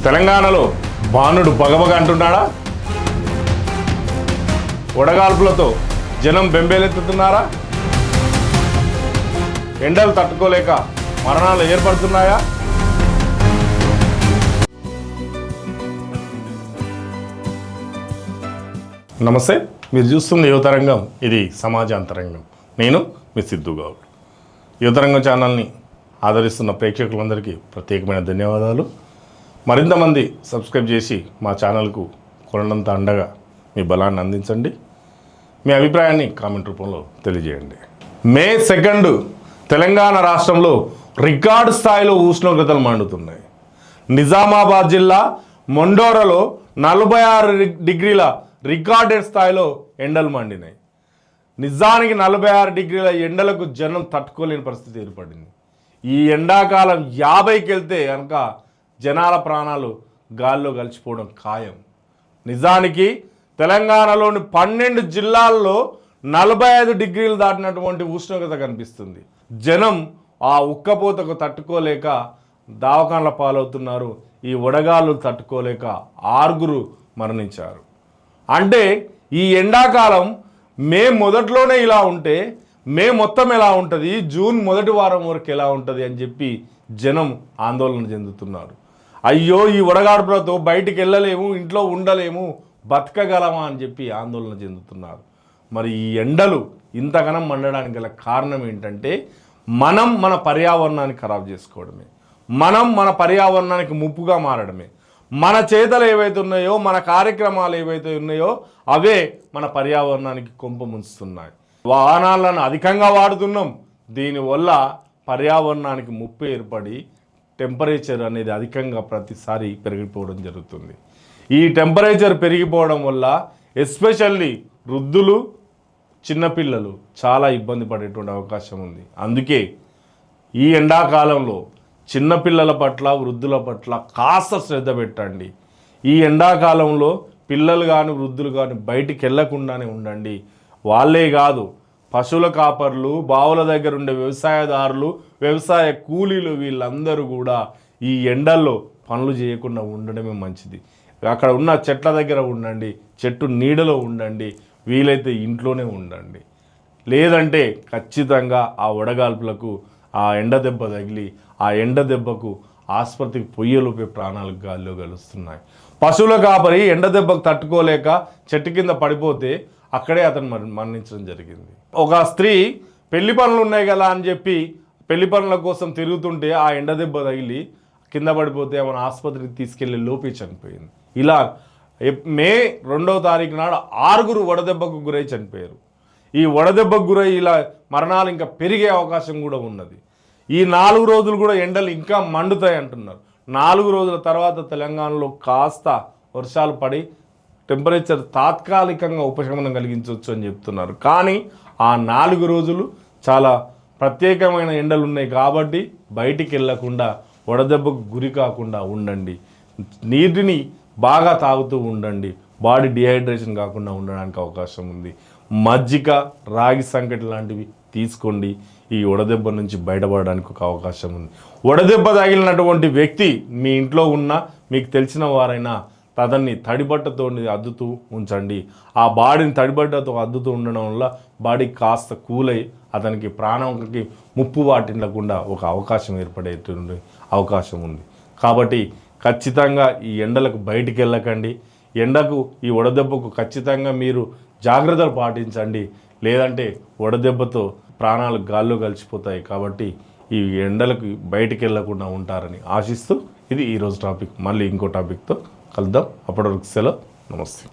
తెలంగాణలో బాణుడు పగపగ అంటున్నాడా? వడగాల్పులతో జనం బెంబేలెత్తుతున్నారా? ఎండలు తట్టుకోలేక మరణాలు ఏర్పడుతున్నాయా? నమస్తే, మీరు చూస్తున్న యువతరంగం. ఇది సమాజాంతరంగం. నేను మీ సిద్ధు గౌడ్. యువతరంగం ఛానల్ని ఆదరిస్తున్న ప్రేక్షకులందరికీ ప్రత్యేకమైన ధన్యవాదాలు. మరింత మంది సబ్స్క్రైబ్ చేసి మా ఛానల్కు కొనంత అండగా మీ బలాన్ని అందించండి. మీ అభిప్రాయాన్ని కామెంట్ రూపంలో తెలియజేయండి. మే 2 తెలంగాణ రాష్ట్రంలో రికార్డు స్థాయిలో ఉష్ణోగ్రతలు మండుతున్నాయి. నిజామాబాద్ జిల్లా మొండోరలో 46 డిగ్రీల రికార్డెడ్ స్థాయిలో ఎండలు మండినాయి. నిజానికి 46 డిగ్రీల ఎండలకు జనం తట్టుకోలేని పరిస్థితి ఏర్పడింది. ఈ ఎండాకాలం 50కి వెళ్తే కనుక జనాల ప్రాణాలు గాల్లో కలిసిపోవడం ఖాయం. నిజానికి తెలంగాణలోని 12 జిల్లాల్లో 45 డిగ్రీలు దాటినటువంటి ఉష్ణోగ్రత కనిపిస్తుంది. జనం ఆ ఉక్కపోతకు తట్టుకోలేక దవాఖానల పాలవుతున్నారు. ఈ వడగాళ్ళు తట్టుకోలేక 6 మరణించారు. అంటే ఈ ఎండాకాలం మే మొదట్లోనే ఇలా ఉంటే మే మొత్తం ఎలా ఉంటుంది, జూన్ మొదటి వారం వరకు ఎలా ఉంటుంది అని చెప్పి జనం ఆందోళన చెందుతున్నారు. అయ్యో, ఈ వడగాడుపులతో బయటికి వెళ్ళలేము, ఇంట్లో ఉండలేము, బతకగలమా అని చెప్పి ఆందోళన చెందుతున్నారు. మరి ఈ ఎండలు ఇంతగానం మండడానికి గల కారణం ఏంటంటే మనం మన పర్యావరణాన్ని ఖరాబ్ చేసుకోవడమే, మనం మన పర్యావరణానికి ముప్పుగా మారడమే. మన చేతలు ఏవైతే ఉన్నాయో, మన కార్యక్రమాలు ఏవైతే ఉన్నాయో అవే మన పర్యావరణానికి కొంప ముంచుతున్నాయి. వాహనాలను అధికంగా వాడుతున్నాం. దీనివల్ల పర్యావరణానికి ముప్పు ఏర్పడి టెంపరేచర్ అనేది అధికంగా ప్రతిసారి పెరిగిపోవడం జరుగుతుంది. ఈ టెంపరేచర్ పెరిగిపోవడం వల్ల ఎస్పెషల్లీ వృద్ధులు, చిన్నపిల్లలు చాలా ఇబ్బంది పడేటువంటి అవకాశం ఉంది. అందుకే ఈ ఎండాకాలంలో చిన్నపిల్లల పట్ల, వృద్ధుల పట్ల కాస్త శ్రద్ధ పెట్టండి. ఈ ఎండాకాలంలో పిల్లలు కానీ వృద్ధులు కానీ బయటికి వెళ్ళకుండానే ఉండండి. వాళ్ళే కాదు, పశువుల కాపర్లు, బావుల దగ్గర ఉండే వ్యవసాయదారులు, వ్యవసాయ కూలీలు, వీళ్ళందరూ కూడా ఈ ఎండల్లో పనులు చేయకుండా ఉండడమే మంచిది. అక్కడ ఉన్న చెట్ల దగ్గర ఉండండి, చెట్టు నీడలో ఉండండి, వీలైతే ఇంట్లోనే ఉండండి. లేదంటే ఖచ్చితంగా ఆ వడగాల్పులకు ఆ ఎండ దెబ్బ తగిలి ఆ ఎండ దెబ్బకు ఆసుపత్రికి పొయ్యలోపే ప్రాణాలకు గాల్లో కలుస్తున్నాయి. పశువుల కాపరి ఎండ దెబ్బకు తట్టుకోలేక చెట్టు కింద పడిపోతే అక్కడే అతను మరణించడం జరిగింది. ఒక స్త్రీ పెళ్లి పనులు ఉన్నాయి కదా అని చెప్పి పెళ్లి పనుల కోసం తిరుగుతుంటే ఆ ఎండ దెబ్బ తగిలి కింద పడిపోతే మన ఆసుపత్రికి తీసుకెళ్లి లోపే చనిపోయింది. ఇలా మే 2వ తారీఖు నాడు 6 వడదెబ్బకు గురై చనిపోయారు. ఈ వడదెబ్బకు గురై ఇలా మరణాలు ఇంకా పెరిగే అవకాశం కూడా ఉన్నది. ఈ 4 రోజులు కూడా ఎండలు ఇంకా మండుతాయి అంటున్నారు. 4 రోజుల తర్వాత తెలంగాణలో కాస్త వర్షాలు పడి టెంపరేచర్ తాత్కాలికంగా ఉపశమనం కలిగించవచ్చు అని చెప్తున్నారు. కానీ ఆ 4 రోజులు చాలా ప్రత్యేకమైన ఎండలు ఉన్నాయి కాబట్టి బయటికి వెళ్ళకుండా వడదెబ్బకు గురి కాకుండా ఉండండి. నీటిని బాగా తాగుతూ ఉండండి. బాడీ డిహైడ్రేషన్ కాకుండా ఉండడానికి అవకాశం ఉంది. మజ్జిగ, రాగి సంకటి లాంటివి తీసుకోండి. ఈ వడదెబ్బ నుంచి బయటపడడానికి ఒక అవకాశం ఉంది. వడదెబ్బ తగిలినటువంటి వ్యక్తి మీ ఇంట్లో ఉన్నా, మీకు తెలిసిన వారైనా అతన్ని తడిబట్టతో అద్దుతూ ఉంచండి. ఆ బాడీని తడిబట్టతో అద్దుతూ ఉండడం వల్ల బాడీ కాస్త కూలై అతనికి ప్రాణంకి ముప్పు వాటిల్లకుండా ఒక అవకాశం ఏర్పడేటువంటి అవకాశం ఉంది. కాబట్టి ఖచ్చితంగా ఈ ఎండలకు బయటికి వెళ్ళకండి. ఎండకు ఈ వడదెబ్బకు ఖచ్చితంగా మీరు జాగ్రత్తలు పాటించండి. లేదంటే వడదెబ్బతో ప్రాణాలు గాల్లో కలిసిపోతాయి. కాబట్టి ఈ ఎండలకు బయటికి వెళ్ళకుండా ఉంటారని ఆశిస్తూ ఇది ఈరోజు టాపిక్. మళ్ళీ ఇంకో టాపిక్తో కలుద్దాం. అప్పటి వరకు సెలవు. నమస్తే.